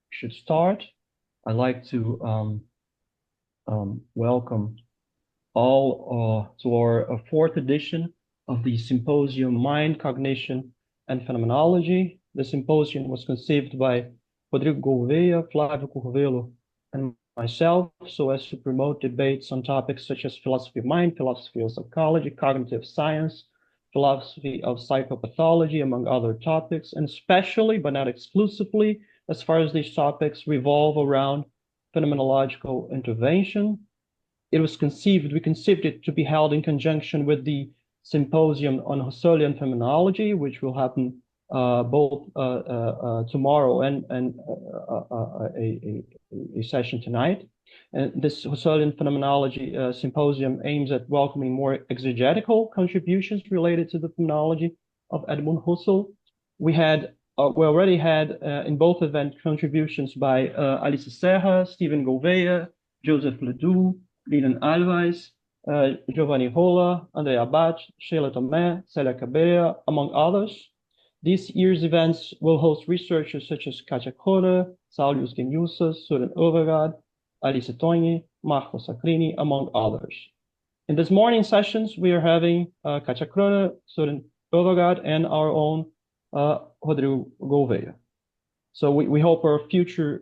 Should start. I'd like to welcome all to our fourth edition of the Symposium Mind, Cognition, and Phenomenology. The symposium was conceived by Rodrigo Gouvea, Flávio, Curvello, and myself, so as to promote debates on topics such as philosophy of mind, philosophy of psychology, cognitive science, philosophy of psychopathology, among other topics, and especially, but not exclusively, as far as these topics revolve around phenomenological intervention. We conceived it to be held in conjunction with the Symposium on Husserlian Phenomenology, which will happen both tomorrow and a session tonight. And this Husserlian Phenomenology Symposium aims at welcoming more exegetical contributions related to the phenomenology of Edmund Husserl. We already had in both events contributions by Alice Serra, Stephen Gouvea, Joseph Ledoux, Lilian Alves, Giovanni Rolla, Andrea Abad, Sheila Tomé, Celia Cabella, among others. This year's events will host researchers such as Katja Crone, Saulius Geniusas, Søren Overgaard, Alice Tonyi, Marco Sacrini, among others. In this morning sessions, we are having Katja Crone, Søren Overgaard, and our own Rodrigo Gouvea. So we hope our future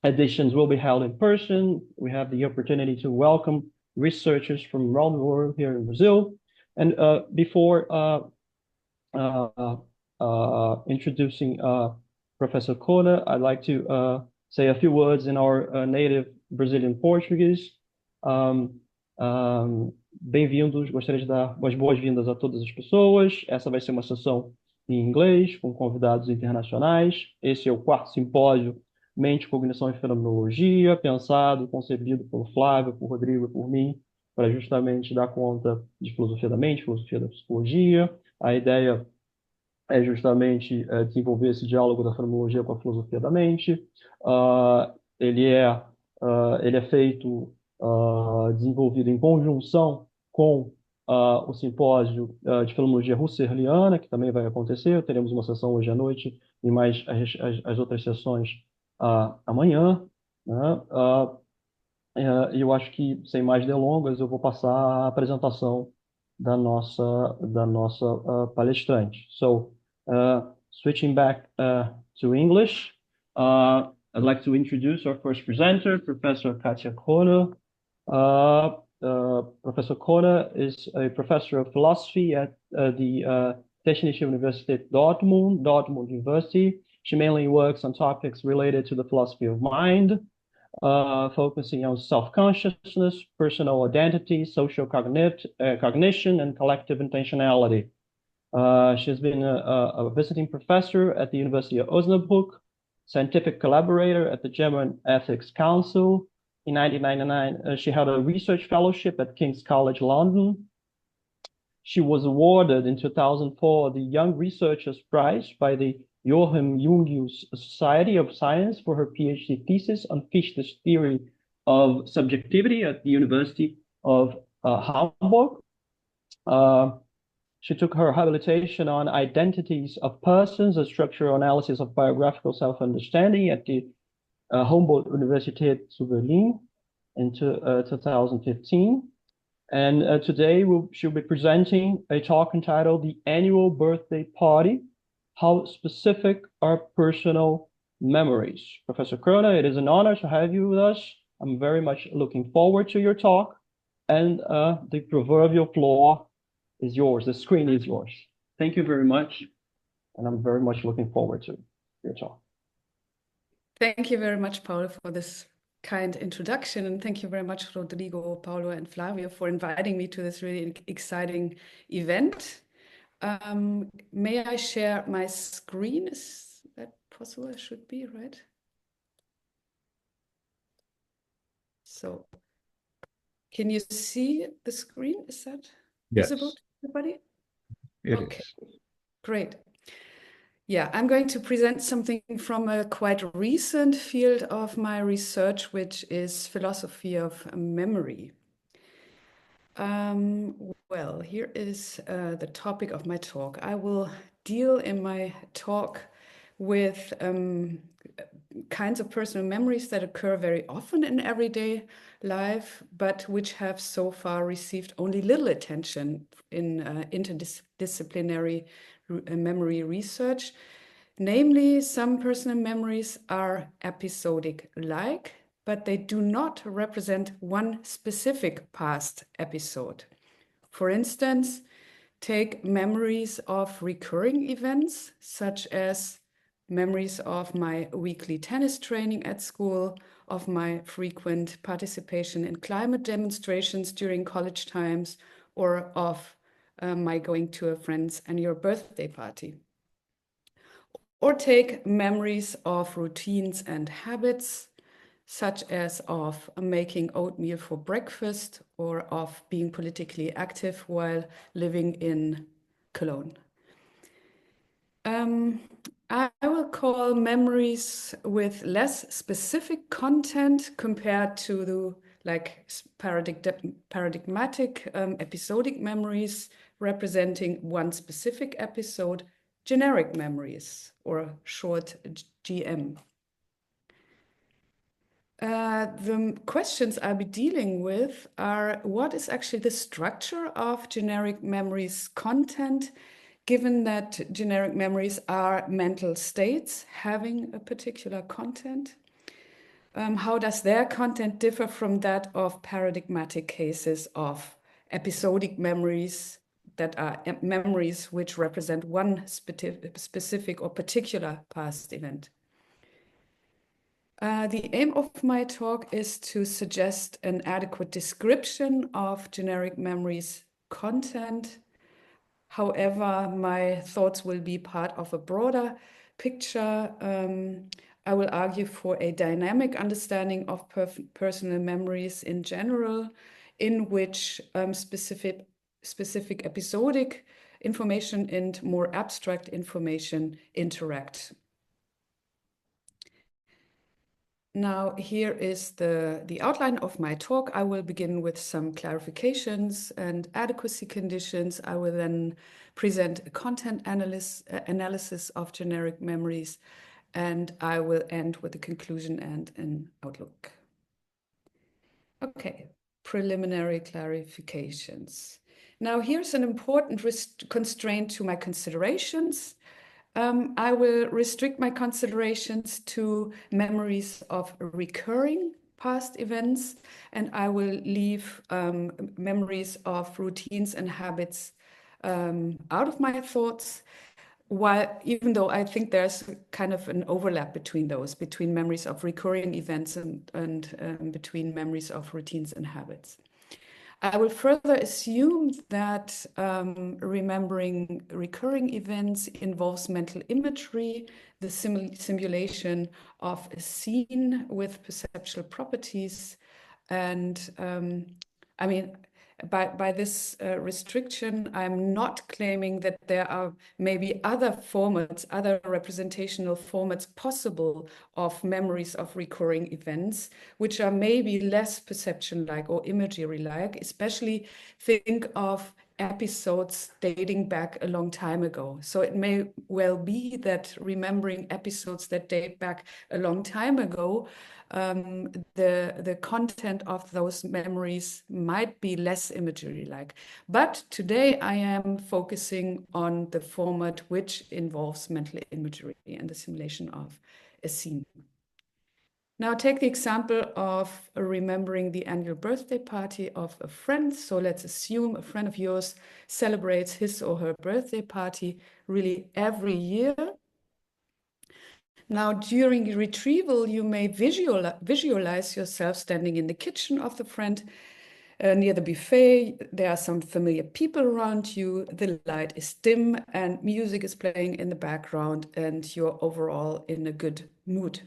editions will be held in person. We have the opportunity to welcome researchers from around the world here in Brazil. And before introducing Professor Crone, I'd like to say a few words in our native Brazilian Portuguese. Bem-vindos, gostaria de dar as boas-vindas a todas as pessoas. Essa vai ser uma sessão em inglês, com convidados internacionais. Esse é o quarto simpósio Mente, Cognição e Fenomenologia, pensado, concebido pelo Flávio, por Rodrigo e por mim, para justamente dar conta de filosofia da mente, filosofia da psicologia. A ideia é justamente desenvolver esse diálogo da fenomenologia com a filosofia da mente. Ele é feito, desenvolvido em conjunção com o simpósio de fenomenologia husserliana, que também vai acontecer. Teremos uma sessão hoje à noite e mais as outras sessões amanhã, né? Eu acho que, sem mais delongas, eu vou passar a apresentação da nossa palestrante. So, switching back to English, I'd like to introduce our first presenter, Professor Katja Crone. Professor Crone is a professor of philosophy at the Technische Universität Dortmund, Dortmund University. She mainly works on topics related to the philosophy of mind, focusing on self-consciousness, personal identity, social cognition, and collective intentionality. She's been a visiting professor at the University of Osnabrück, scientific collaborator at the German Ethics Council. In 1999, she held a research fellowship at King's College London. She was awarded in 2004 the Young Researchers Prize by the Joachim Jungius Society of Science for her PhD thesis on Fichte's theory of subjectivity at the University of Hamburg. She took her habilitation on identities of persons, a structural analysis of biographical self-understanding at the Humboldt-Universität zu Berlin in 2015. And today she'll be presenting a talk entitled The Annual Birthday Party, How Specific Are Personal Memories. Professor Crone, it is an honor to have you with us. I'm very much looking forward to your talk, and the proverbial floor is yours. The screen is yours. Thank you very much, and I'm very much looking forward to your talk. Thank you very much, Paulo, for this kind introduction, and thank you very much, Rodrigo, Paulo, and Flavio, for inviting me to this really exciting event. May I share my screen? Is that possible? It should be, right? So, can you see the screen? Is that visible to everybody? Okay, great. Yeah, I'm going to present something from a quite recent field of my research, which is philosophy of memory. Well, here is the topic of my talk. I will deal in my talk with kinds of personal memories that occur very often in everyday life, but which have so far received only little attention in interdisciplinary memory research. Namely, some personal memories are episodic-like, but they do not represent one specific past episode. For instance, take memories of recurring events, such as memories of my weekly tennis training at school, of my frequent participation in climate demonstrations during college times, or of my going to a friend's annual birthday party. Or take memories of routines and habits, such as of making oatmeal for breakfast or of being politically active while living in Cologne. I will call memories with less specific content compared to the paradigmatic episodic memories representing one specific episode, generic memories, or short GM. The questions I'll be dealing with are: what is actually the structure of generic memories content, given that generic memories are mental states having a particular content? How does their content differ from that of paradigmatic cases of episodic memories that are memories which represent one specific or particular past event? The aim of my talk is to suggest an adequate description of generic memories content. However, my thoughts will be part of a broader picture. I will argue for a dynamic understanding of personal memories in general, in which specific episodic information and more abstract information interact. Now, here is the outline of my talk. I will begin with some clarifications and adequacy conditions. I will then present a content analysis of generic memories, and I will end with a conclusion and an outlook. Okay, preliminary clarifications. Now, here's an important constraint to my considerations. I will restrict my considerations to memories of recurring past events, and I will leave memories of routines and habits out of my thoughts, even though I think there's kind of an overlap between those, between memories of recurring events and between memories of routines and habits. I will further assume that remembering recurring events involves mental imagery, the simulation of a scene with perceptual properties. And I mean, by this restriction, I'm not claiming that there are maybe other formats, other representational formats possible of memories of recurring events, which are maybe less perception-like or imagery-like. Especially think of episodes dating back a long time ago. So it may well be that remembering episodes that date back a long time ago, the content of those memories might be less imagery-like. But today I am focusing on the format which involves mental imagery and the simulation of a scene. Now take the example of remembering the annual birthday party of a friend. So let's assume a friend of yours celebrates his or her birthday party really every year. Now, during retrieval, you may visualize yourself standing in the kitchen of the friend near the buffet. There are some familiar people around you. The light is dim and music is playing in the background, and you're overall in a good mood.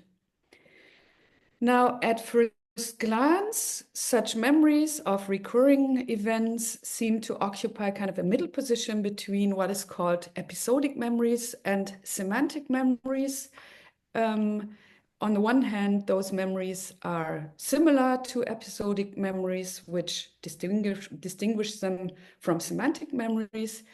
Now, at first glance, such memories of recurring events seem to occupy kind of a middle position between what is called episodic memories and semantic memories. On the one hand, those memories are similar to episodic memories, which distinguish them from semantic memories,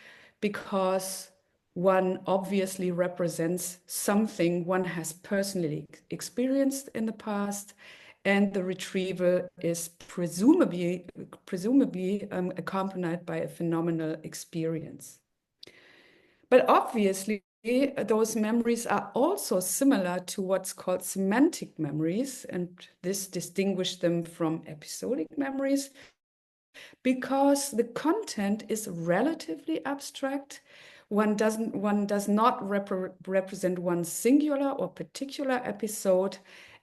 because one obviously represents something one has personally experienced in the past, and the retrieval is presumably accompanied by a phenomenal experience. But obviously, those memories are also similar to what's called semantic memories, and this distinguishes them from episodic memories because the content is relatively abstract. One does not represent one singular or particular episode,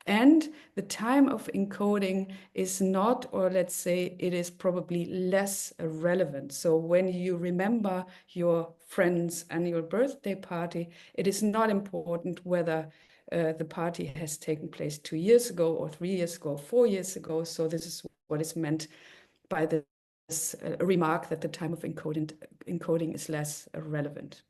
and the time of encoding is not, or let's say it is probably less relevant. So when you remember your friend's annual birthday party, it is not important whether the party has taken place 2 years ago or 3 years ago, 4 years ago. So this is what is meant by this remark that the time of encoding is less relevant.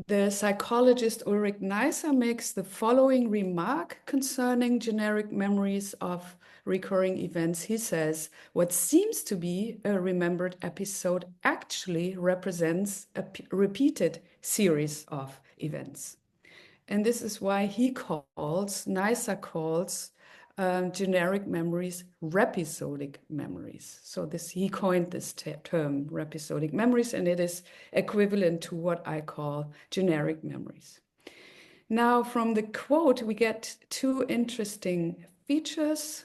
The psychologist Ulrich Neisser makes the following remark concerning generic memories of recurring events. He says, what seems to be a remembered episode actually represents a repeated series of events. And this is why Neisser calls generic memories rhapsodic memories. So he coined this term rhapsodic memories, and it is equivalent to what I call generic memories. Now, from the quote, we get 2 interesting features.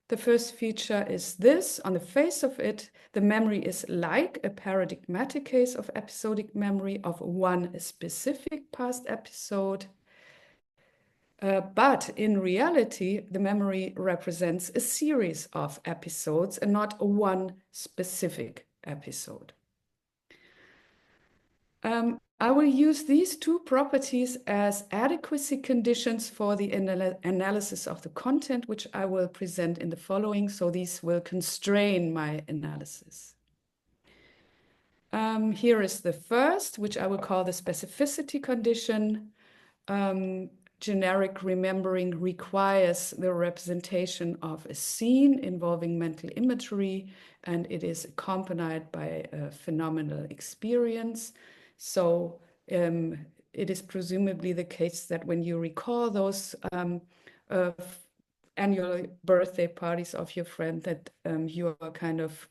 The first feature is this. On the face of it, the memory is like a paradigmatic case of episodic memory of one specific past episode. But in reality, the memory represents a series of episodes and not one specific episode. I will use these 2 properties as adequacy conditions for the analysis of the content, which I will present in the following. So these will constrain my analysis. Here is the first, which I will call the specificity condition. Generic remembering requires the representation of a scene involving mental imagery, and it is accompanied by a phenomenal experience. So it is presumably the case that when you recall those annual birthday parties of your friend, that you are kind of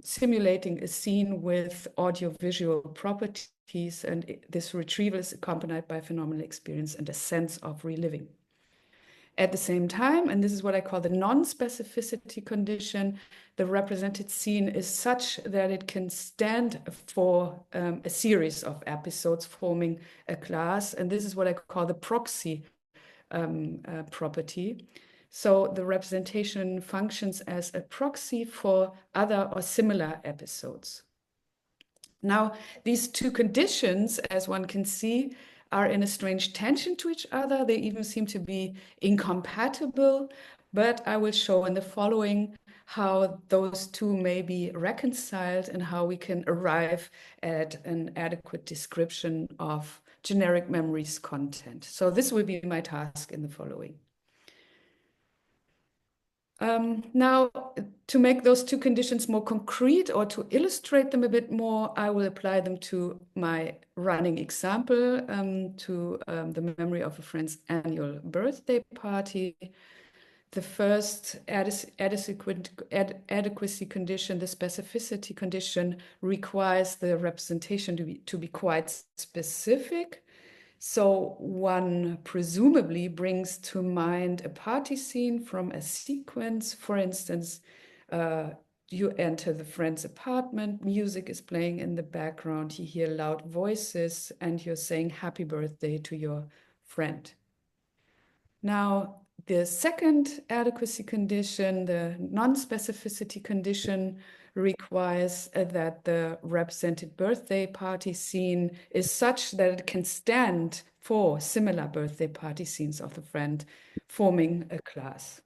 simulating a scene with audiovisual properties, and this retrieval is accompanied by phenomenal experience and a sense of reliving. At the same time, and this is what I call the non-specificity condition, the represented scene is such that it can stand for a series of episodes forming a class, and this is what I call the proxy property. So the representation functions as a proxy for other or similar episodes. Now, these 2 conditions, as one can see, are in a strange tension to each other. They even seem to be incompatible, but I will show in the following how those 2 may be reconciled and how we can arrive at an adequate description of generic memories content. So this will be my task in the following. Now, to make those 2 conditions more concrete or to illustrate them a bit more, I will apply them to my running example, to the memory of a friend's annual birthday party. The first adequacy condition, the specificity condition, requires the representation to be quite specific. So one presumably brings to mind a party scene from a sequence. For instance, you enter the friend's apartment, music is playing in the background, you hear loud voices, and you're saying happy birthday to your friend. Now, the second adequacy condition, the non-specificity condition, requires that the represented birthday party scene is such that it can stand for similar birthday party scenes of the friend, forming a class.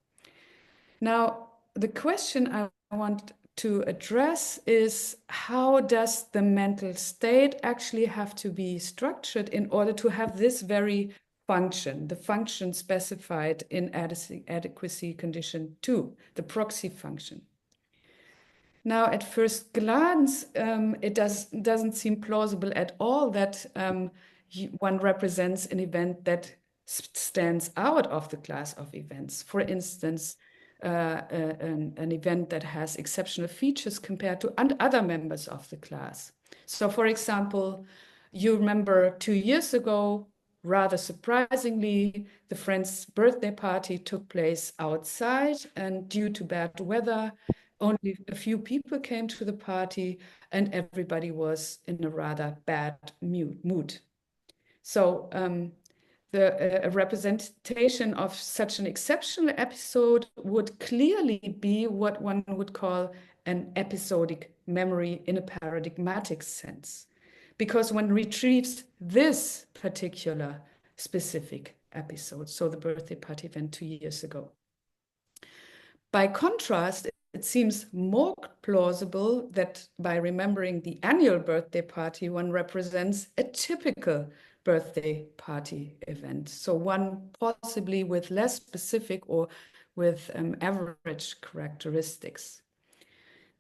Now, the question I want to address is, how does the mental state actually have to be structured in order to have this very function, the function specified in adequacy condition 2, the proxy function? Now, at first glance, it doesn't seem plausible at all that one represents an event that stands out of the class of events. For instance, an event that has exceptional features compared to other members of the class. So, for example, you remember 2 years ago, rather surprisingly, the friend's birthday party took place outside, and due to bad weather, only a few people came to the party, and everybody was in a rather bad mood. So the representation of such an exceptional episode would clearly be what one would call an episodic memory in a paradigmatic sense, because one retrieves this particular specific episode, so the birthday party event 2 years ago. By contrast, it seems more plausible that by remembering the annual birthday party, one represents a typical birthday party event. So one possibly with less specific or with average characteristics.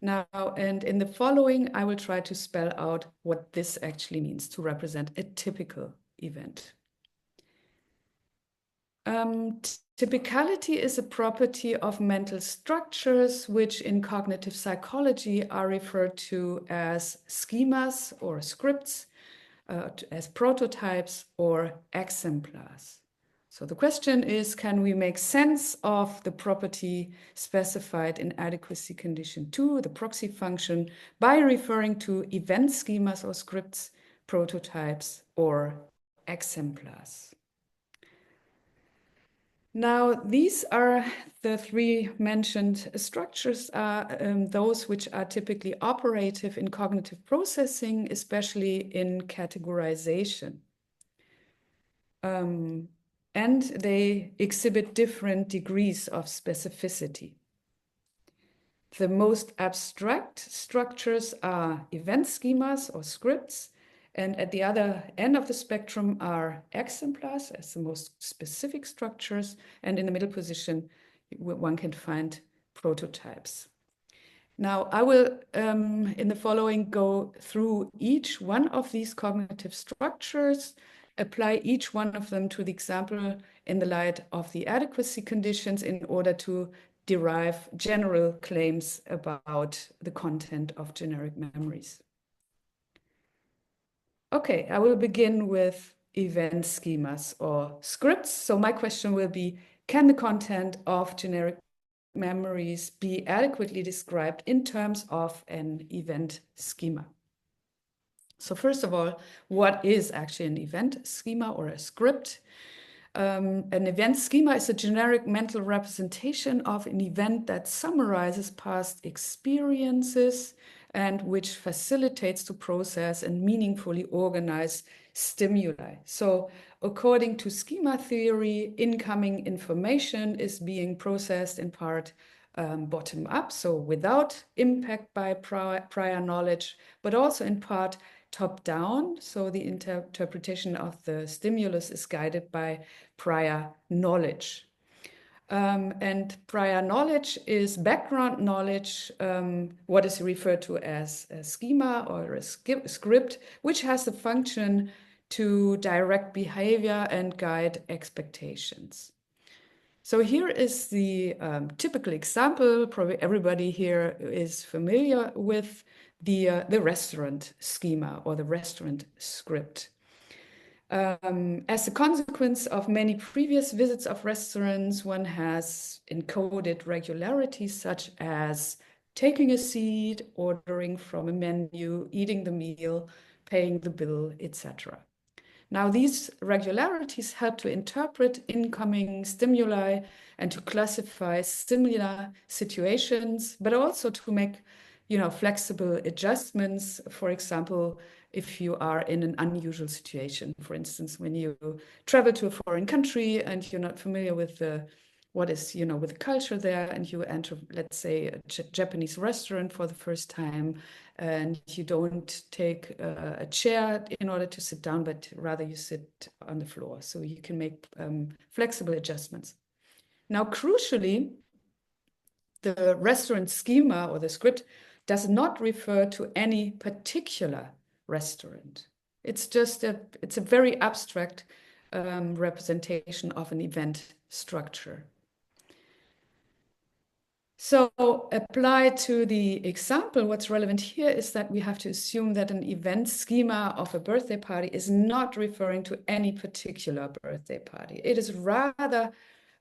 Now, and in the following, I will try to spell out what this actually means to represent a typical event. Typicality is a property of mental structures, which in cognitive psychology are referred to as schemas or scripts, as prototypes or exemplars. So the question is, can we make sense of the property specified in adequacy condition 2, the proxy function, by referring to event schemas or scripts, prototypes, or exemplars? Now, these are the 3 mentioned structures, those which are typically operative in cognitive processing, especially in categorization. And they exhibit different degrees of specificity. The most abstract structures are event schemas or scripts, and at the other end of the spectrum are exemplars as the most specific structures, and in the middle position, one can find prototypes. Now, I will, in the following, go through each one of these cognitive structures, apply each one of them to the example in the light of the adequacy conditions in order to derive general claims about the content of generic memories. Okay, I will begin with event schemas or scripts. So my question will be, can the content of generic memories be adequately described in terms of an event schema? So first of all, what is actually an event schema or a script? An event schema is a generic mental representation of an event that summarizes past experiences and which facilitates to process and meaningfully organize stimuli. So according to schema theory, incoming information is being processed in part bottom up, so without impact by prior knowledge, but also in part top down. So the interpretation of the stimulus is guided by prior knowledge. And prior knowledge is background knowledge, what is referred to as a schema or a script, which has the function to direct behavior and guide expectations. So here is the typical example. Probably everybody here is familiar with the restaurant schema or the restaurant script. As a consequence of many previous visits of restaurants, one has encoded regularities such as taking a seat, ordering from a menu, eating the meal, paying the bill, etc. Now, these regularities help to interpret incoming stimuli and to classify similar situations, but also to make, flexible adjustments. For example, if you are in an unusual situation, for instance, when you travel to a foreign country and you're not familiar with with the culture there, and you enter, let's say, a Japanese restaurant for the first time, and you don't take a chair in order to sit down, but rather you sit on the floor. So you can make flexible adjustments. Now, crucially, the restaurant schema or the script does not refer to any particular restaurant. It's just it's a very abstract representation of an event structure. So applied to the example, what's relevant here is that we have to assume that an event schema of a birthday party is not referring to any particular birthday party. It is rather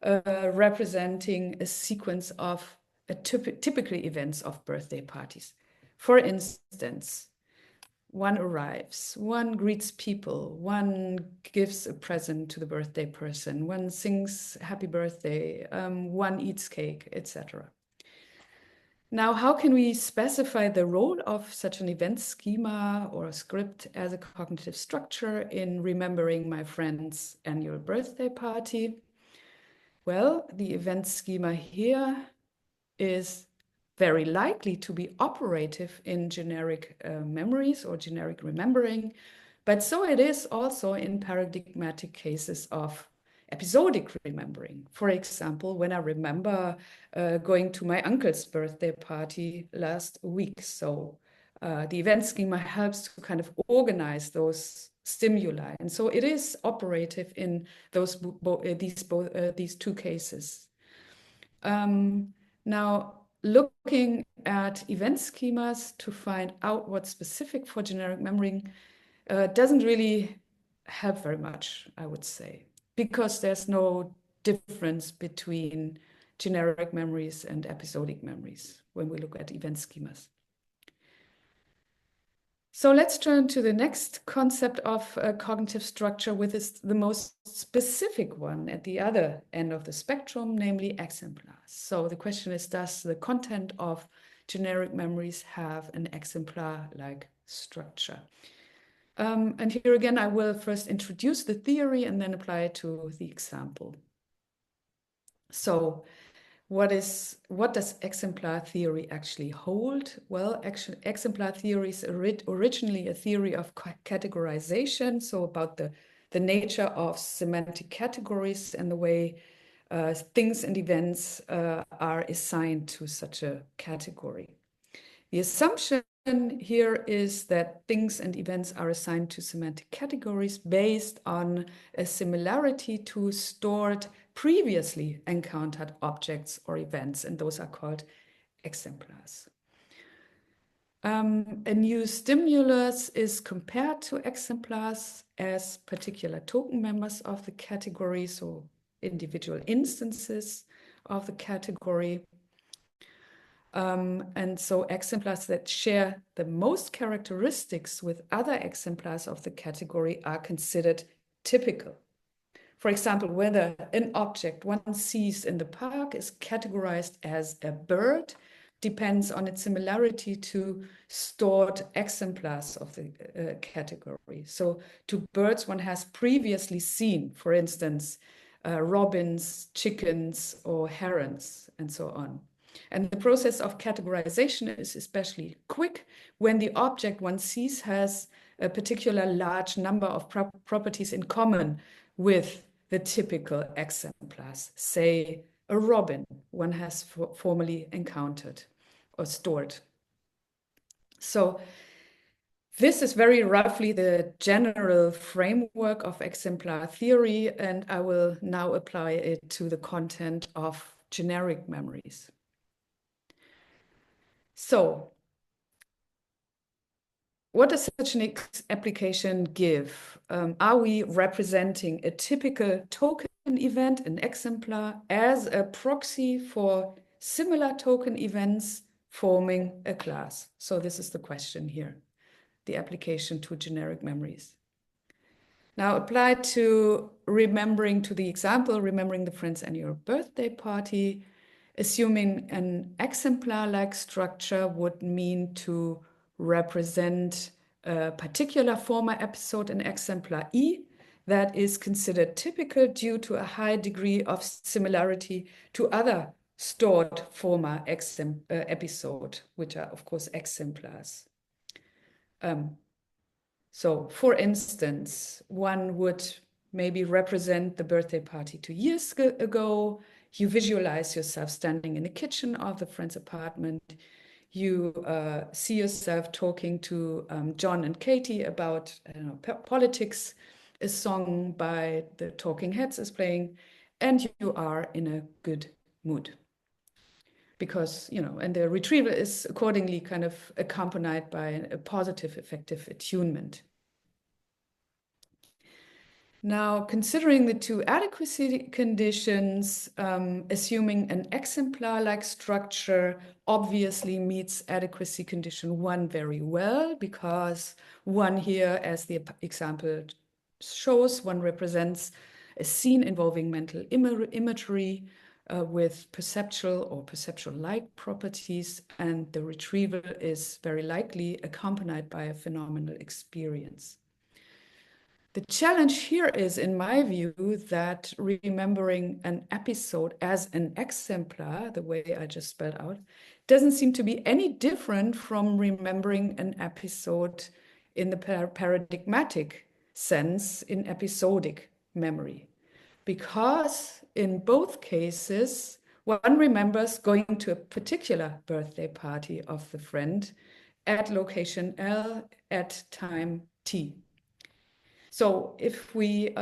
representing a sequence of typical events of birthday parties. For instance, one arrives, one greets people, one gives a present to the birthday person, one sings happy birthday, one eats cake, etc. Now, how can we specify the role of such an event schema or a script as a cognitive structure in remembering my friend's annual birthday party? Well, the event schema here is very likely to be operative in generic memories or generic remembering, but so it is also in paradigmatic cases of episodic remembering. For example, when I remember going to my uncle's birthday party last week. So the event schema helps to kind of organize those stimuli. And so it is operative in these two cases. Now, looking at event schemas to find out what's specific for generic memory doesn't really help very much, I would say, because there's no difference between generic memories and episodic memories when we look at event schemas. So let's turn to the next concept of cognitive structure, which is the most specific one at the other end of the spectrum, namely exemplars. So the question is, does the content of generic memories have an exemplar-like structure? And here again, I will first introduce the theory and then apply it to the example. So what does exemplar theory actually hold? Well, actually, exemplar theory is originally a theory of categorization, so about the nature of semantic categories and the way things and events are assigned to such a category. The assumption here is that things and events are assigned to semantic categories based on a similarity to stored previously encountered objects or events, and those are called exemplars. A new stimulus is compared to exemplars as particular token members of the category, so individual instances of the category. And so exemplars that share the most characteristics with other exemplars of the category are considered typical. For example, whether an object one sees in the park is categorized as a bird depends on its similarity to stored exemplars of the category. So to birds one has previously seen, for instance, robins, chickens, or herons, and so on. And the process of categorization is especially quick when the object one sees has a particular large number of properties in common with the typical exemplars, say a robin one has formerly encountered or stored. So this is very roughly the general framework of exemplar theory, and I will now apply it to the content of generic memories. So what does such an application give? Are we representing a typical token event, an exemplar, as a proxy for similar token events forming a class? So this is the question here, the application to generic memories. Now applied to remembering, to the example, remembering the friend's annual birthday party, assuming an exemplar-like structure would mean to represent a particular former episode in exemplar E that is considered typical due to a high degree of similarity to other stored former episode, which are of course exemplars. So for instance, one would maybe represent the birthday party 2 years ago. You visualize yourself standing in the kitchen of the friend's apartment. You see yourself talking to John and Katie about, I don't know, politics. A song by the Talking Heads is playing, and you are in a good mood. Because, and the retrieval is accordingly kind of accompanied by a positive affective attunement. Now, considering the two adequacy conditions, assuming an exemplar-like structure obviously meets adequacy condition 1 very well, because 1 here, as the example shows, 1 represents a scene involving mental imagery with perceptual or perceptual-like properties, and the retrieval is very likely accompanied by a phenomenal experience. The challenge here is, in my view, that remembering an episode as an exemplar, the way I just spelled out, doesn't seem to be any different from remembering an episode in the paradigmatic sense in episodic memory. Because in both cases, 1 remembers going to a particular birthday party of the friend at location L at time T. So if we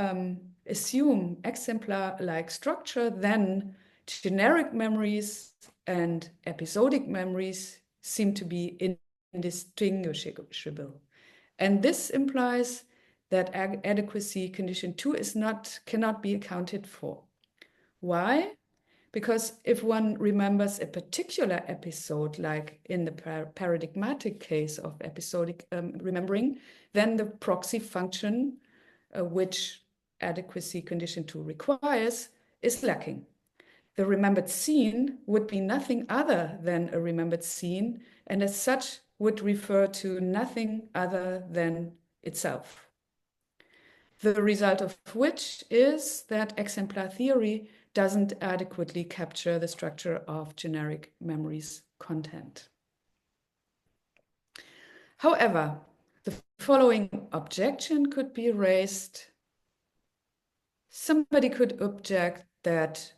assume exemplar-like structure, then generic memories and episodic memories seem to be indistinguishable. And this implies that adequacy condition 2 cannot be accounted for. Why? Because if 1 remembers a particular episode, like in the paradigmatic case of episodic remembering, then the proxy function, which adequacy condition 2 requires, is lacking. The remembered scene would be nothing other than a remembered scene, and as such would refer to nothing other than itself. The result of which is that exemplar theory doesn't adequately capture the structure of generic memory's content. However, the following objection could be raised. Somebody could object that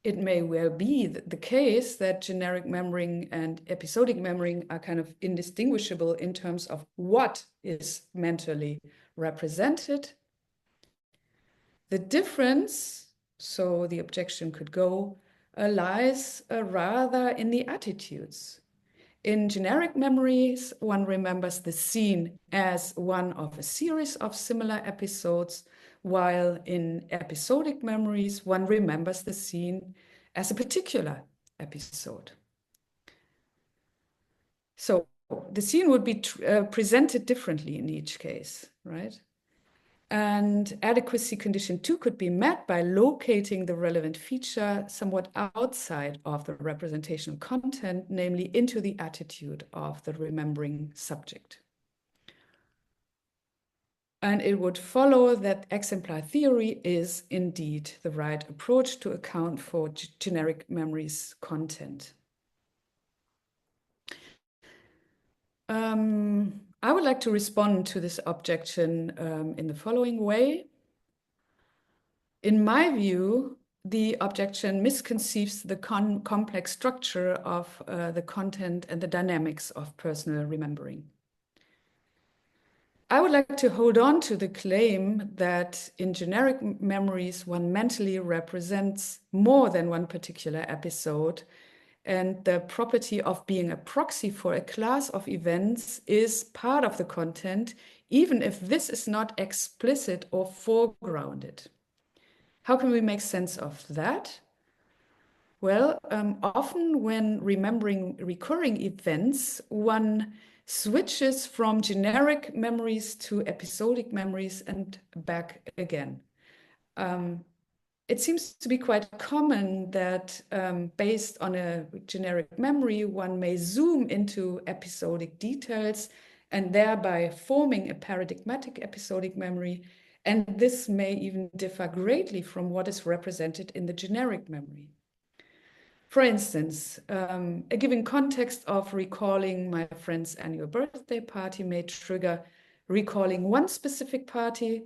it may well be the case that generic memorying and episodic memorying are kind of indistinguishable in terms of what is mentally represented. The difference, so the objection could go, lies rather in the attitudes. In generic memories, 1 remembers the scene as one of a series of similar episodes, while in episodic memories, 1 remembers the scene as a particular episode. So the scene would be presented differently in each case, right? And adequacy condition 2 could be met by locating the relevant feature somewhat outside of the representational content, namely into the attitude of the remembering subject. And it would follow that exemplar theory is indeed the right approach to account for generic memory's content. I would like to respond to this objection in the following way. In my view, the objection misconceives the complex structure of the content and the dynamics of personal remembering. I would like to hold on to the claim that in generic memories, 1 mentally represents more than 1 particular episode, and the property of being a proxy for a class of events is part of the content, even if this is not explicit or foregrounded. How can we make sense of that? Well, often when remembering recurring events, 1 switches from generic memories to episodic memories and back again. It seems to be quite common that based on a generic memory, 1 may zoom into episodic details and thereby forming a paradigmatic episodic memory. And this may even differ greatly from what is represented in the generic memory. For instance, a given context of recalling my friend's annual birthday party may trigger recalling 1 specific party.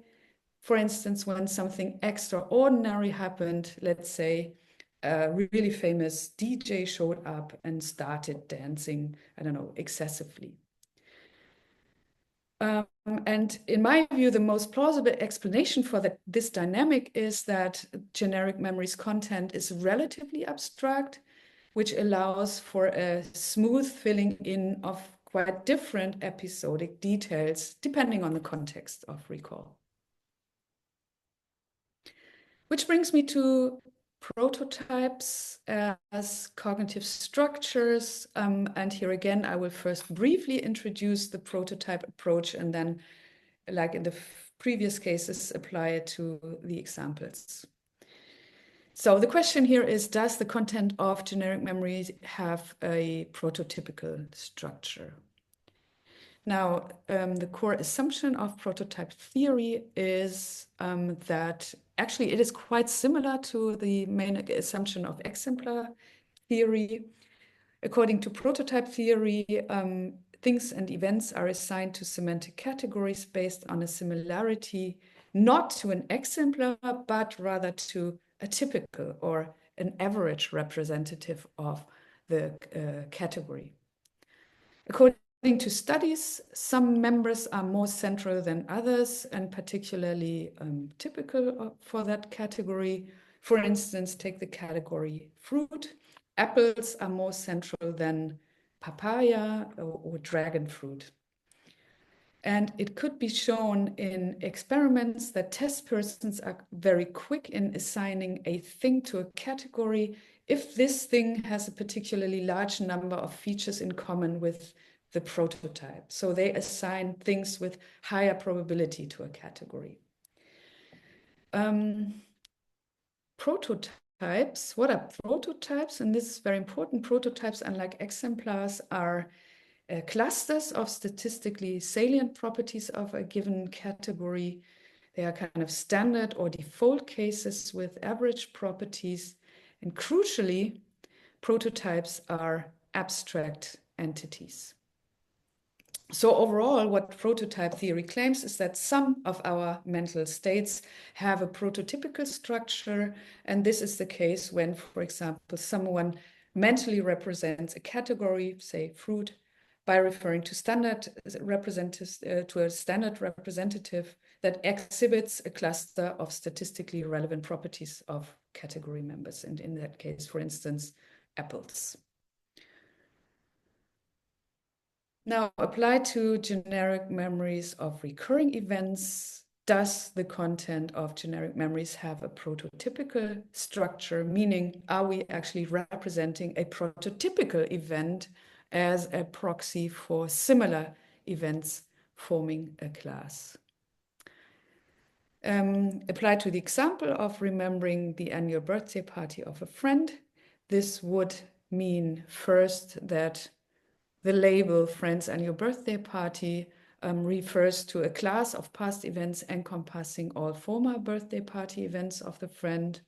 For instance, when something extraordinary happened, let's say a really famous DJ showed up and started dancing, I don't know, excessively. And in my view, the most plausible explanation for this dynamic is that generic memory's content is relatively abstract, which allows for a smooth filling in of quite different episodic details, depending on the context of recall. Which brings me to prototypes as cognitive structures. And here again, I will first briefly introduce the prototype approach and then, like in the previous cases, apply it to the examples. So the question here is, does the content of generic memory have a prototypical structure? Now, the core assumption of prototype theory is that actually it is quite similar to the main assumption of exemplar theory. According to prototype theory, things and events are assigned to semantic categories based on a similarity, not to an exemplar, but rather to a typical or an average representative of the category. According to studies, some members are more central than others and particularly typical for that category. For instance, take the category fruit. Apples are more central than papaya or dragon fruit. And it could be shown in experiments that test persons are very quick in assigning a thing to a category if this thing has a particularly large number of features in common with the prototype. So they assign things with higher probability to a category. Prototypes, what are prototypes? And this is very important. Prototypes, unlike exemplars, are clusters of statistically salient properties of a given category. They are kind of standard or default cases with average properties. And crucially, prototypes are abstract entities. So overall, what prototype theory claims is that some of our mental states have a prototypical structure. And this is the case when, for example, someone mentally represents a category, say fruit, by referring to standard representatives to a standard representative that exhibits a cluster of statistically relevant properties of category members. And in that case, for instance, apples. Now, applied to generic memories of recurring events, does the content of generic memories have a prototypical structure? Meaning, are we actually representing a prototypical event as a proxy for similar events forming a class? Applied to the example of remembering the annual birthday party of a friend, this would mean first that the label friend's annual birthday party refers to a class of past events encompassing all former birthday party events of the friend.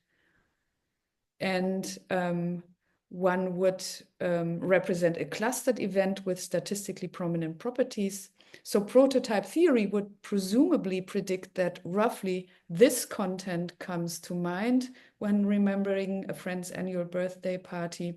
And one would represent a clustered event with statistically prominent properties. So prototype theory would presumably predict that roughly this content comes to mind when remembering a friend's annual birthday party.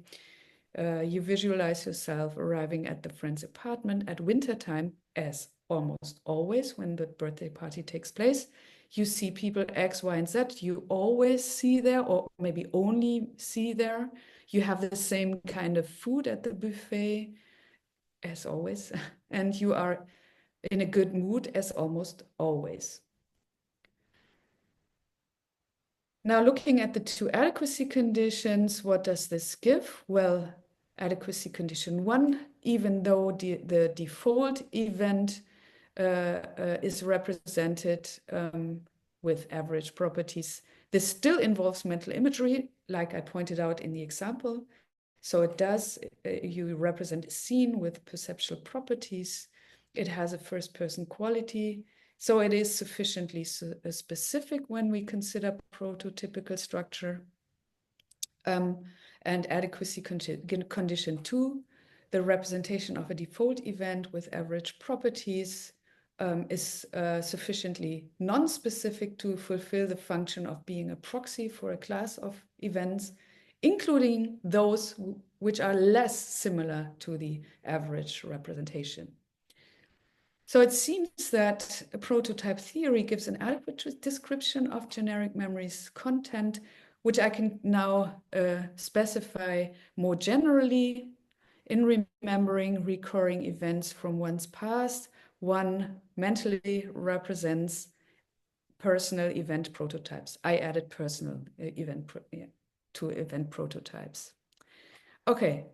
You visualize yourself arriving at the friend's apartment at wintertime, as almost always when the birthday party takes place. You see people X, Y, and Z you always see there, or maybe only see there. You have the same kind of food at the buffet, as always, and you are in a good mood, as almost always. Now, looking at the two adequacy conditions, what does this give? Well, adequacy condition 1, even though the default event is represented with average properties, this still involves mental imagery, like I pointed out in the example. So it does, you represent a scene with perceptual properties. It has a first-person quality. So it is sufficiently specific when we consider prototypical structure. And adequacy condition 2, the representation of a default event with average properties is sufficiently non-specific to fulfill the function of being a proxy for a class of events. including those which are less similar to the average representation. So it seems that a prototype theory gives an adequate description of generic memory's content, which I can now specify more generally. In remembering recurring events from one's past, one mentally represents personal event prototypes. I added personal event to event prototypes. Okay,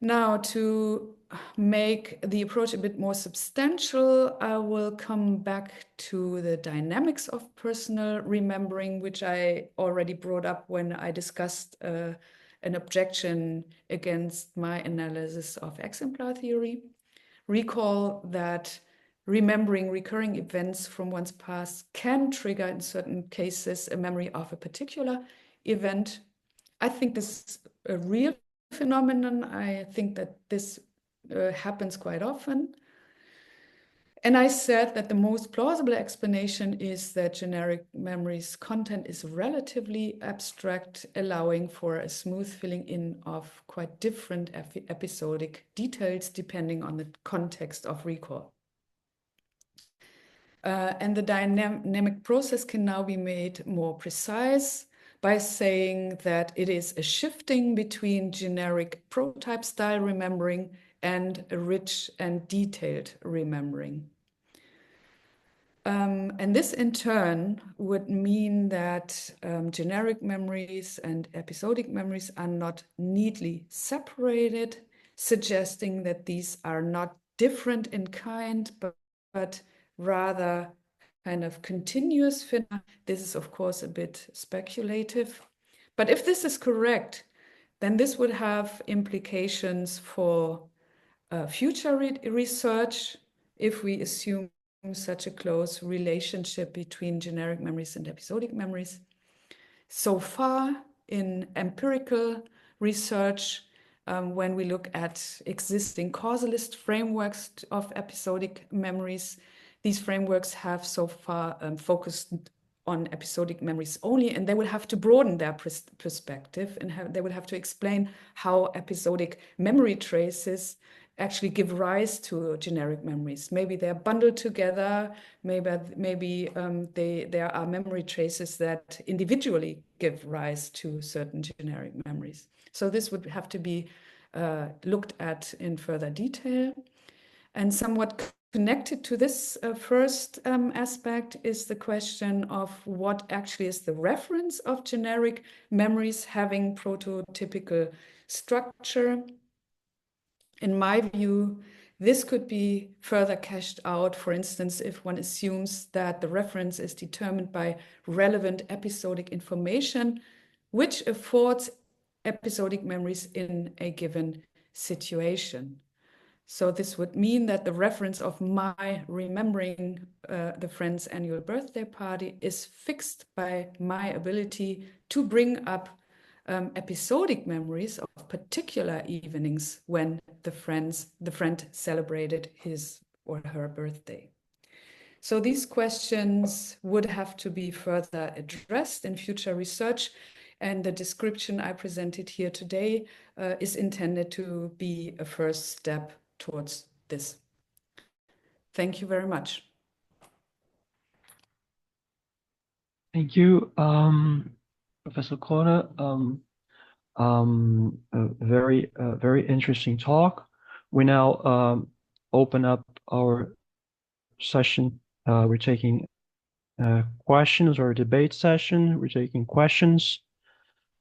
now to make the approach a bit more substantial, I will come back to the dynamics of personal remembering, which I already brought up when I discussed an objection against my analysis of exemplar theory. Recall that remembering recurring events from one's past can trigger, in certain cases, a memory of a particular event. I think this is a real phenomenon. I think that this happens quite often. And I said that the most plausible explanation is that generic memory's content is relatively abstract, allowing for a smooth filling in of quite different episodic details depending on the context of recall. And the dynamic process can now be made more precise by saying that it is a shifting between generic prototype style remembering and a rich and detailed remembering. And this in turn would mean that generic memories and episodic memories are not neatly separated, suggesting that these are not different in kind, but rather kind of continuous phenomena. This is, of course, a bit speculative. But if this is correct, then this would have implications for future research if we assume such a close relationship between generic memories and episodic memories. So far in empirical research, when we look at existing causalist frameworks of episodic memories, these frameworks have so far focused on episodic memories only, and they will have to broaden their perspective, and they will have to explain how episodic memory traces actually give rise to generic memories. Maybe they're bundled together, maybe there are memory traces that individually give rise to certain generic memories. So this would have to be looked at in further detail. And somewhat connected to this first aspect is the question of what actually is the reference of generic memories having prototypical structure. In my view, this could be further cashed out, for instance, if one assumes that the reference is determined by relevant episodic information, which affords episodic memories in a given situation. So this would mean that the reference of my remembering the friend's annual birthday party is fixed by my ability to bring up episodic memories of particular evenings when the friend celebrated his or her birthday. So these questions would have to be further addressed in future research, and the description I presented here today is intended to be a first step towards this. Thank you very much. Thank you, Professor Crone. A very interesting talk. We now open up our session. We're taking questions, or a debate session. We're taking questions.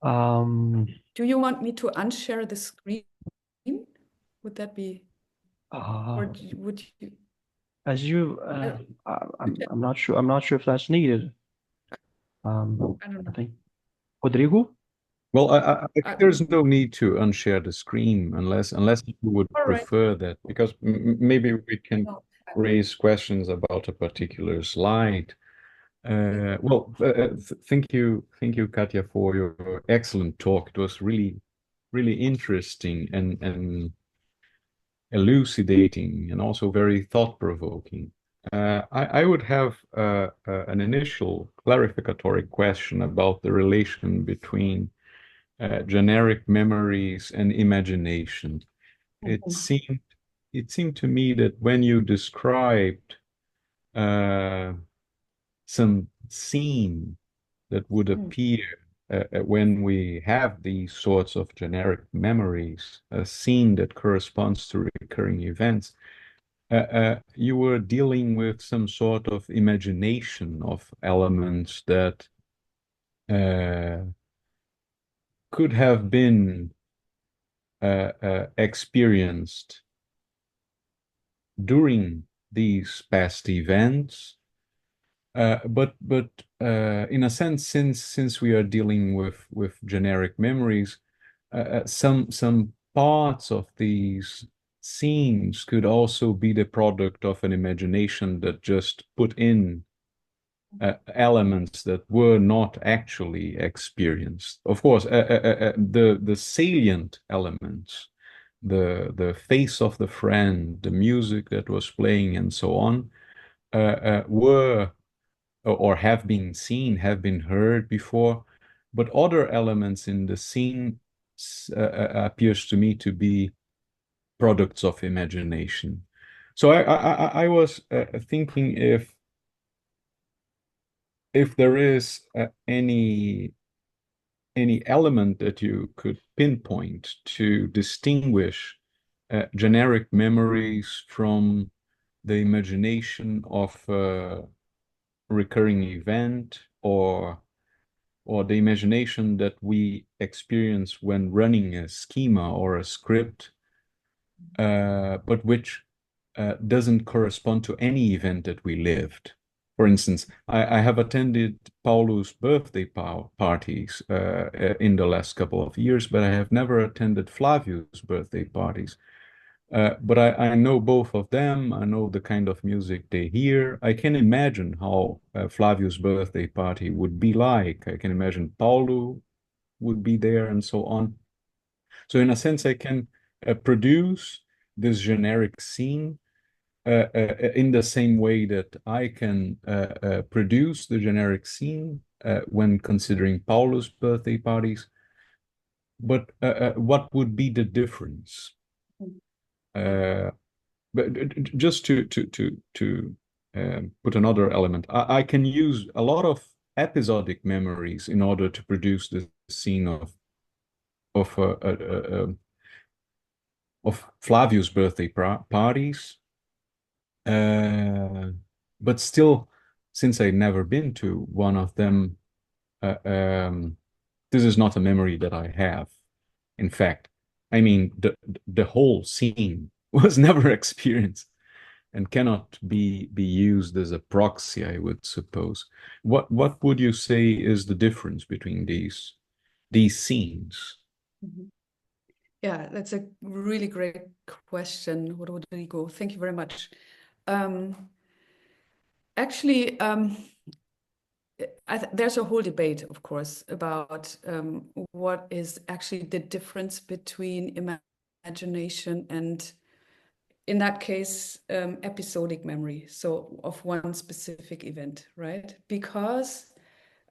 Do you want me to unshare the screen? Would that be, or would you? As you, I'm not sure. I'm not sure if that's needed. I don't know. I think Rodrigo. Well, I think there's no need to unshare the screen unless you would prefer that, because maybe we can raise questions about a particular slide. Well, thank you, Katja, for your excellent talk. It was really interesting and elucidating, and also very thought-provoking. I would have an initial clarificatory question about the relation between generic memories and imagination. It seemed to me that when you described some scene that would appear when we have these sorts of generic memories, a scene that corresponds to recurring events, you were dealing with some sort of imagination of elements that could have been experienced during these past events. But in a sense, since we are dealing with generic memories, some parts of these scenes could also be the product of an imagination that just put in elements that were not actually experienced. Of course, the salient elements, the face of the friend, the music that was playing, and so on, were or have been seen, have been heard before, but other elements in the scene appears to me to be products of imagination. So I was thinking if there is any element that you could pinpoint to distinguish generic memories from the imagination of a recurring event, or the imagination that we experience when running a schema or a script, but which doesn't correspond to any event that we lived. For instance, I have attended Paulo's birthday parties in the last couple of years, but I have never attended Flávio's birthday parties. But I know both of them. I know the kind of music they hear. I can imagine how Flávio's birthday party would be like. I can imagine Paulo would be there and so on. So in a sense, I can produce this generic scene in the same way that I can produce the generic scene when considering Paulo's birthday parties. But what would be the difference? But just to put another element, I can use a lot of episodic memories in order to produce the scene of Flávio's birthday parties. But still, since I've never been to one of them, this is not a memory that I have. In fact, I mean, the whole scene was never experienced and cannot be used as a proxy, I would suppose. What would you say is the difference between these scenes? Yeah, that's a really great question, Rodrigo. Thank you very much. Actually, there's a whole debate, of course, about what is actually the difference between imagination and, in that case, episodic memory, so of one specific event, right? Because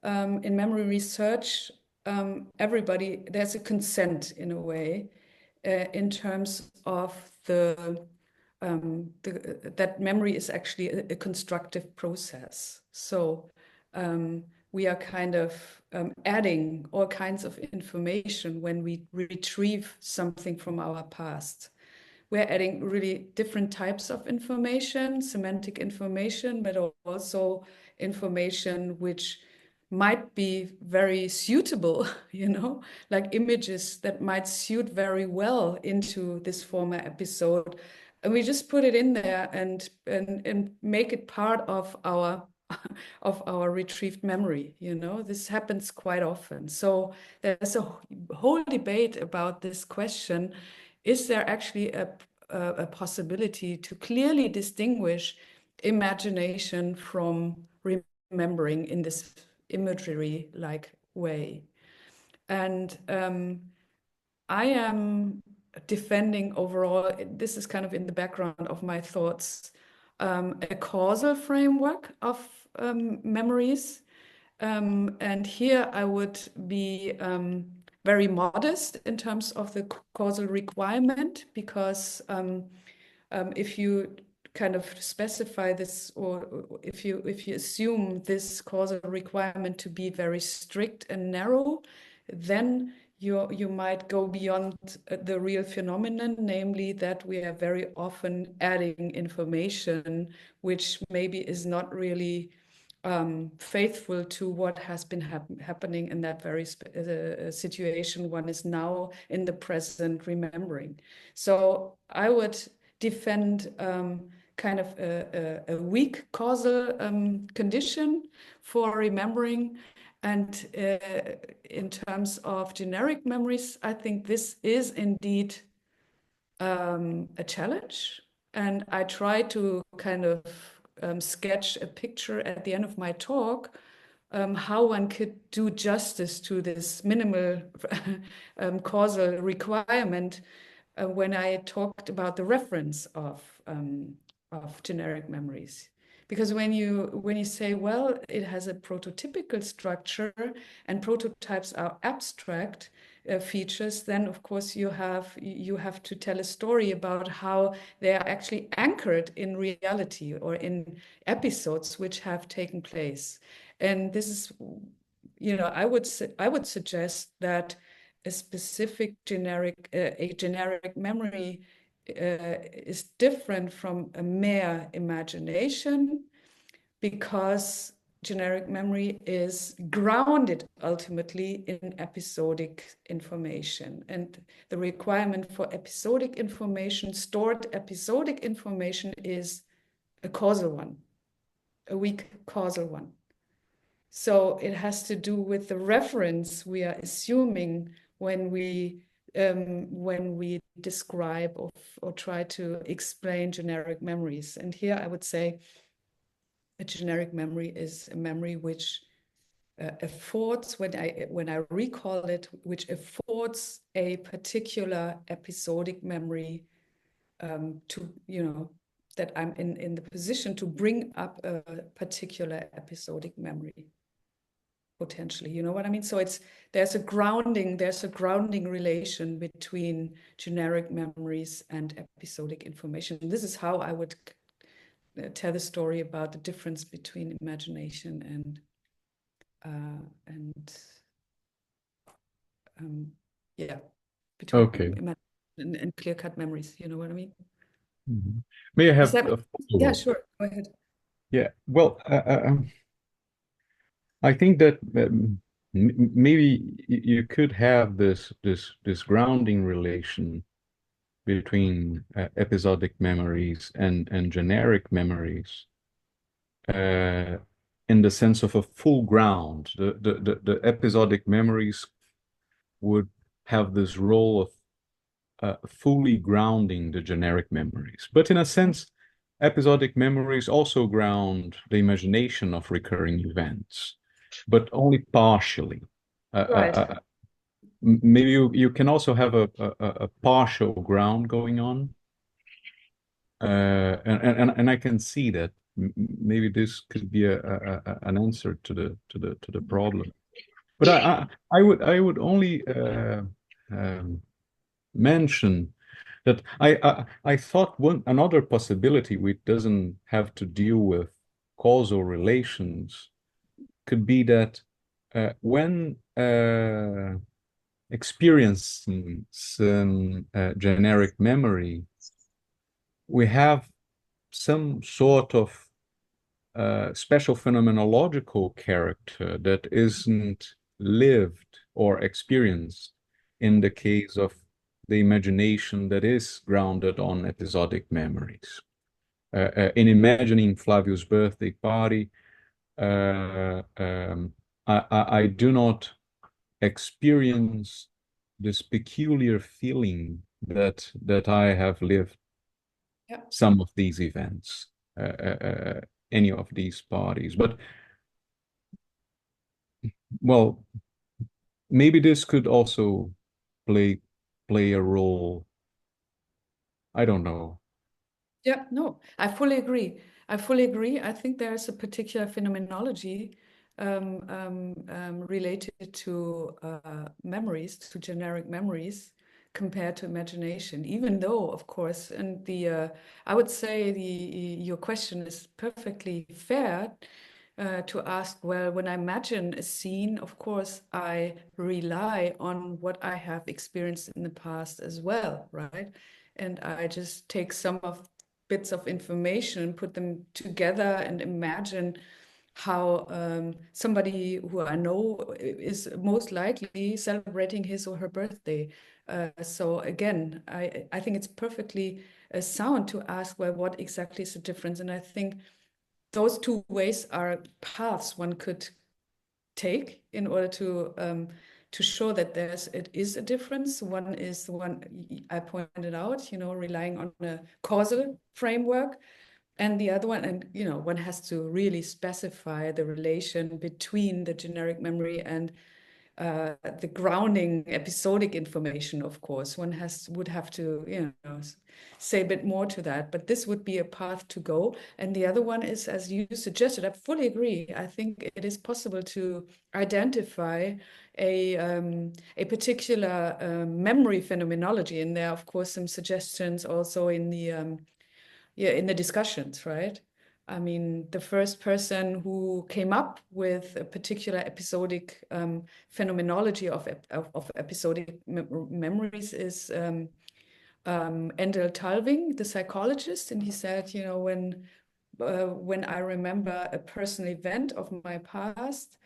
in memory research, there's a consent in a way in terms of that memory is actually a constructive process. So we are kind of adding all kinds of information when we retrieve something from our past. We're adding really different types of information, semantic information, but also information which might be very suitable, like images that might suit very well into this former episode. And we just put it in there and make it part of our retrieved memory. This happens quite often. So there's a whole debate about this question. Is there actually a possibility to clearly distinguish imagination from remembering in this imagery-like way? And I am defending overall, this is kind of in the background of my thoughts, a causal framework of memories. And here I would be very modest in terms of the causal requirement, because if you kind of specify this, or if you assume this causal requirement to be very strict and narrow, then you might go beyond the real phenomenon, namely that we are very often adding information which maybe is not really faithful to what has been happening in that very situation one is now in the present remembering. So I would defend kind of a weak causal condition for remembering. And in terms of generic memories, I think this is indeed a challenge. And I try to kind of sketch a picture at the end of my talk, how one could do justice to this minimal causal requirement when I talked about the reference of generic memories. Because when you say, well, it has a prototypical structure and prototypes are abstract features, then of course you have to tell a story about how they are actually anchored in reality or in episodes which have taken place. And this is, I would suggest that a specific generic memory is different from a mere imagination, because generic memory is grounded ultimately in episodic information. And the requirement for episodic information, stored episodic information, is a causal one, a weak causal one. So it has to do with the reference we are assuming when we describe or try to explain generic memories. And here I would say a generic memory is a memory which affords, when I recall it, which affords a particular episodic memory that I'm in the position to bring up a particular episodic memory. Potentially, you know what I mean? So there's a grounding relation between generic memories and episodic information. And this is how I would tell the story about the difference between imagination and between imagination and clear-cut memories. You know what I mean? Mm-hmm. May I have a follow-up? Yeah, sure. Go ahead. Yeah. Well, I think that maybe you could have this grounding relation between episodic memories and generic memories in the sense of a full ground. The episodic memories would have this role of fully grounding the generic memories. But in a sense, episodic memories also ground the imagination of recurring events, but only partially. Right. Maybe you can also have a partial ground going on, and I can see that maybe this could be an answer to the problem. But I would only mention that I thought another possibility which doesn't have to deal with causal relations could be that when experiencing some generic memory, we have some sort of special phenomenological character that isn't lived or experienced in the case of the imagination that is grounded on episodic memories. In imagining Flávio's birthday party, I do not experience this peculiar feeling that I have lived some of these events, any of these parties. But, well, maybe this could also play a role. I don't know. Yeah, no, I fully agree. I think there's a particular phenomenology related to memories, to generic memories, compared to imagination, even though, of course, and I would say your question is perfectly fair to ask, well, when I imagine a scene, of course, I rely on what I have experienced in the past as well, right? And I just take some of bits of information and put them together and imagine how somebody who I know is most likely celebrating his or her birthday. So again, I think it's perfectly sound to ask, well, what exactly is the difference? And I think those two ways are paths one could take in order to show that it is a difference. One is the one I pointed out, relying on a causal framework. And the other one, and one has to really specify the relation between the generic memory and the grounding episodic information. Of course, one would have to say a bit more to that. But this would be a path to go. And the other one is, as you suggested, I fully agree. I think it is possible to identify a particular memory phenomenology, and there are, of course, some suggestions also in the discussions, right? I mean, the first person who came up with a particular episodic phenomenology of episodic memories is Endel Talving, the psychologist, and he said, when I remember a personal event of my past,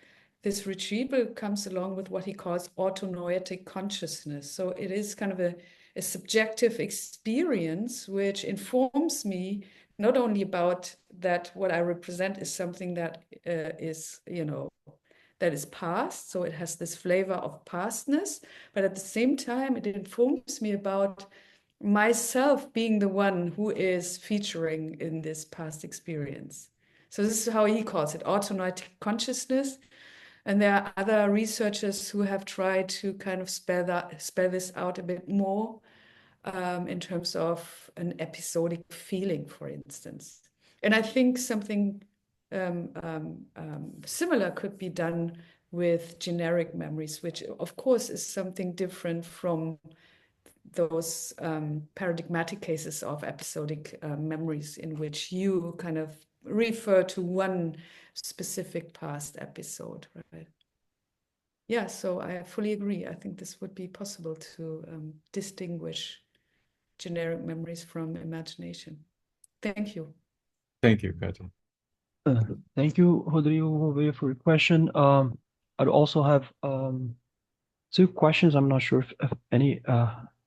this retrieval comes along with what he calls autonoetic consciousness. So it is kind of a subjective experience which informs me not only about that what I represent is something that is past, so it has this flavor of pastness, but at the same time it informs me about myself being the one who is featuring in this past experience. So this is how he calls it, autonoetic consciousness. And there are other researchers who have tried to kind of spell this out a bit more in terms of an episodic feeling, for instance. And I think something similar could be done with generic memories, which of course is something different from those paradigmatic cases of episodic memories in which you kind of refer to one specific past episode, right? Yeah, so I fully agree. I think this would be possible to distinguish generic memories from imagination. Thank you. Thank you, Katja. Thank you, Rodrigo, for your question. I'd also have two questions. I'm not sure if any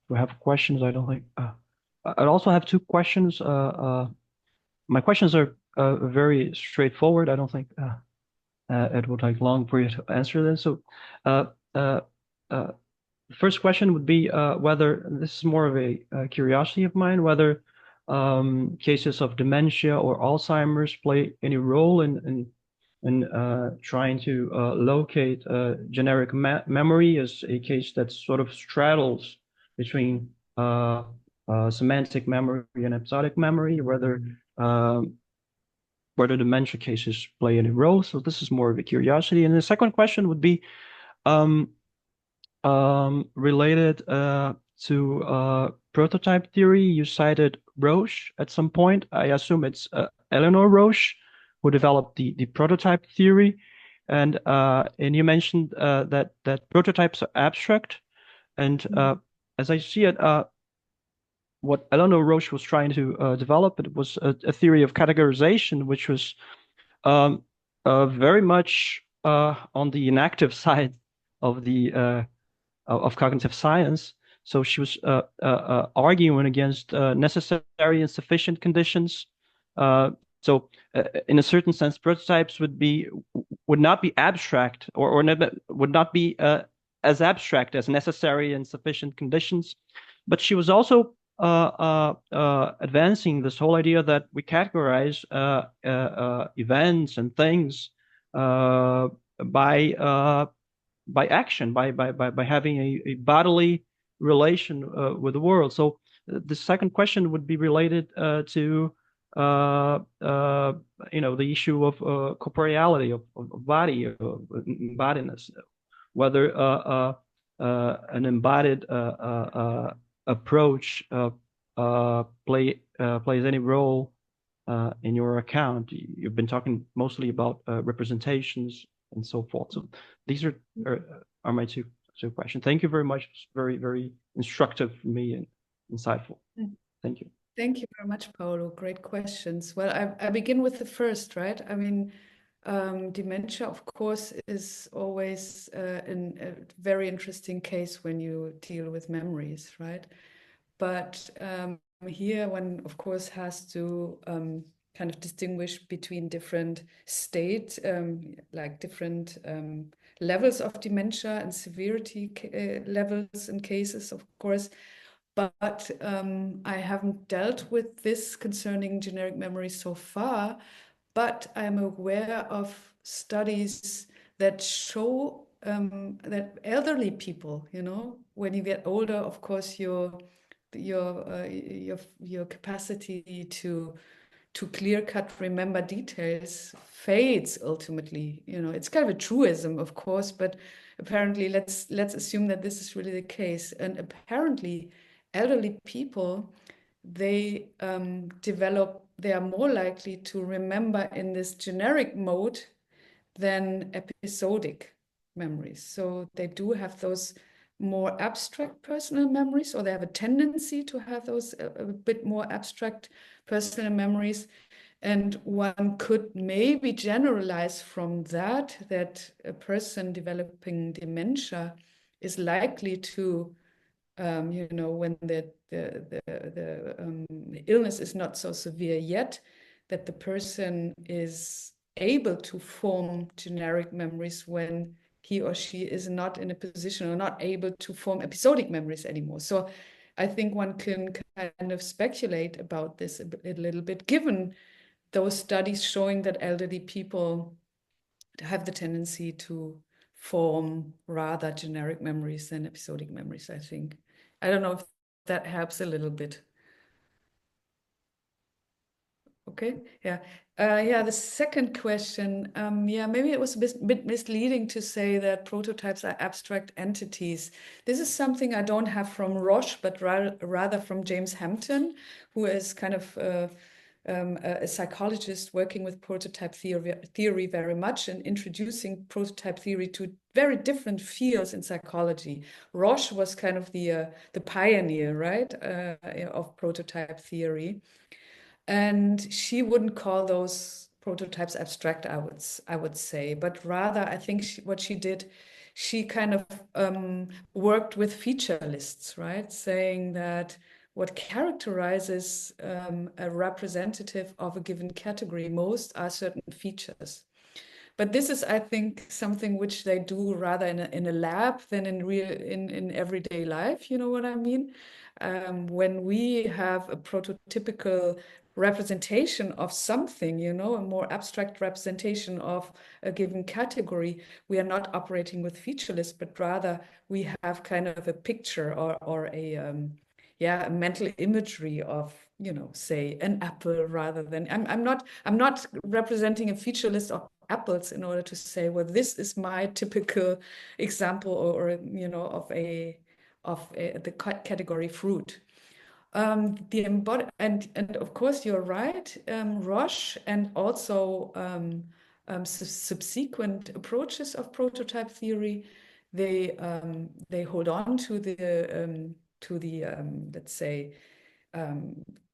we have questions. I don't think. I'd also have two questions. My questions are very straightforward. I don't think it will take long for you to answer them. So, the first question would be whether this is more of a curiosity of mine, whether cases of dementia or Alzheimer's play any role in trying to locate generic memory as a case that sort of straddles between semantic memory and episodic memory, whether dementia cases play any role. So this is more of a curiosity. And the second question would be related to prototype theory. You cited Roche at some point. I assume it's Eleanor Roche who developed the prototype theory, and you mentioned that prototypes are abstract, and as I see it, what Eleanor Roche was trying to develop, it was a theory of categorization, which was very much on the inactive side of the of cognitive science. So she was arguing against necessary and sufficient conditions. So in a certain sense, prototypes would not be abstract, or would not be as abstract as necessary and sufficient conditions. But she was also advancing this whole idea that we categorize events and things by action, by having a bodily relation with the world. So the second question would be related to the issue of corporeality, of body, embodiness, whether an embodied approach plays any role in your account. You've been talking mostly about representations and so forth. So these are my two questions. Thank you very much. It's very, very instructive for me and insightful. Thank you. Thank you very much, Paulo. Great questions. Well, I begin with the first, right? I mean, dementia, of course, is always a very interesting case when you deal with memories, right? But here one, of course, has to kind of distinguish between different states, like different levels of dementia and severity levels and cases, of course. But I haven't dealt with this concerning generic memory so far, but I'm aware of studies that show that elderly people, when you get older, of course, your capacity to clear-cut remember details fades ultimately. It's kind of a truism, of course, but apparently let's assume that this is really the case. And apparently elderly people, they are more likely to remember in this generic mode than episodic memories. So they do have those more abstract personal memories, or they have a tendency to have those a bit more abstract personal memories. And one could maybe generalize from that a person developing dementia is likely to, when the illness is not so severe yet, that the person is able to form generic memories when he or she is not in a position or not able to form episodic memories anymore. So I think one can kind of speculate about this a little bit, given those studies showing that elderly people have the tendency to form rather generic memories than episodic memories, I think. I don't know if that helps a little bit. Okay, yeah. The second question, maybe it was a bit misleading to say that prototypes are abstract entities. This is something I don't have from Roche, but rather from James Hampton, who is kind of a psychologist working with prototype theory very much and introducing prototype theory to very different fields in psychology. Roche was kind of the pioneer, right, of prototype theory. And she wouldn't call those prototypes abstract, I would say, but rather I think what she did, she kind of worked with feature lists, right? Saying that what characterizes a representative of a given category most are certain features. But this is, I think, something which they do rather in a lab than in everyday life. You know what I mean? When we have a prototypical representation of something, a more abstract representation of a given category, we are not operating with feature lists, but rather we have kind of a picture or a mental imagery of, say an apple rather than I'm not representing a feature list of apples in order to say, well, this is my typical example or of the category fruit. The embodied and of course you're right, Roche and also subsequent approaches of prototype theory, they hold on to the let's say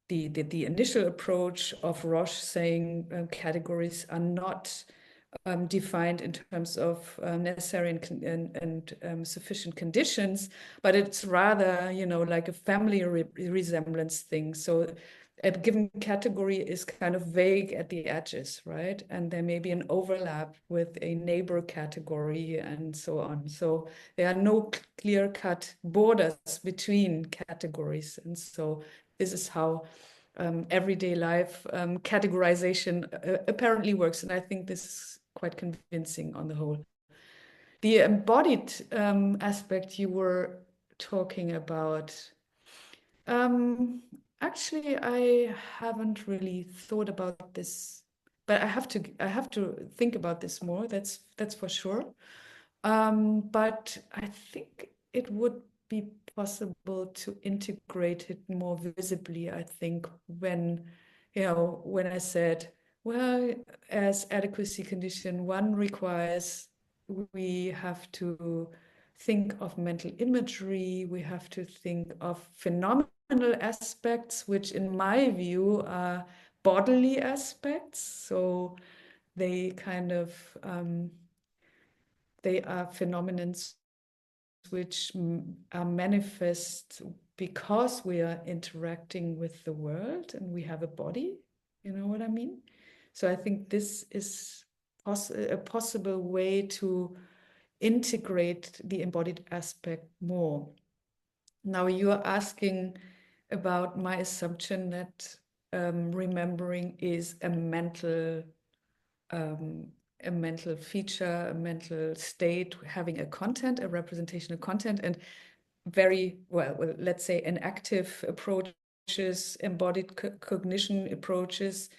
the initial approach of Roche, saying categories are not defined in terms of necessary and sufficient conditions, but it's rather, like a family resemblance thing. So a given category is kind of vague at the edges, right? And there may be an overlap with a neighbor category and so on. So there are no clear-cut borders between categories. And so this is how everyday life categorization apparently works. And I think this is quite convincing on the whole. The embodied aspect you were talking about, Actually, I haven't really thought about this, but I have to think about this more. That's for sure. But I think it would be possible to integrate it more visibly, I think, when I said, well, as adequacy condition one requires, we have to think of mental imagery, we have to think of phenomenal aspects, which in my view are bodily aspects. So they kind of they are phenomena which are manifest because we are interacting with the world and we have a body. You know what I mean? So I think this is a possible way to integrate the embodied aspect more. Now you are asking about my assumption that remembering is a mental feature, a mental state, having a content, a representational content, and very well, let's say enactive approaches, embodied cognition approaches,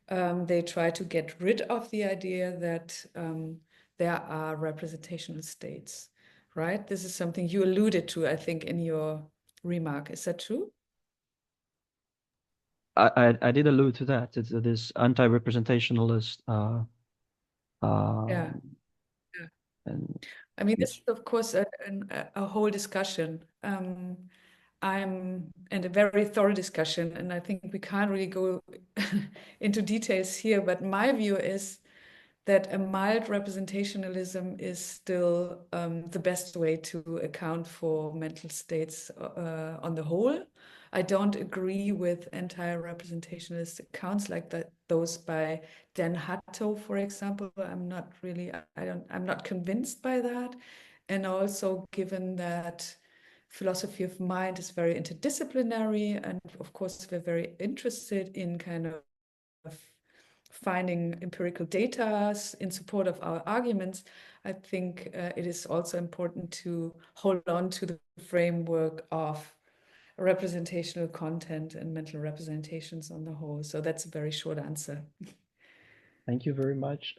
they try to get rid of the idea that there are representational states, right? This is something you alluded to, I think, in your remark. Is that true? I did allude to that. It's this anti-representationalist. Yeah. And I mean, this is, of course, a whole discussion. And a very thorough discussion, and I think we can't really go into details here, but my view is that a mild representationalism is still the best way to account for mental states on the whole. I don't agree with anti-representationalist accounts like those by Dan Hatto, for example. I'm not convinced by that. And also, given that philosophy of mind is very interdisciplinary, and of course we're very interested in kind of finding empirical data in support of our arguments, I think it is also important to hold on to the framework of representational content and mental representations on the whole. So that's a very short answer. Thank you very much.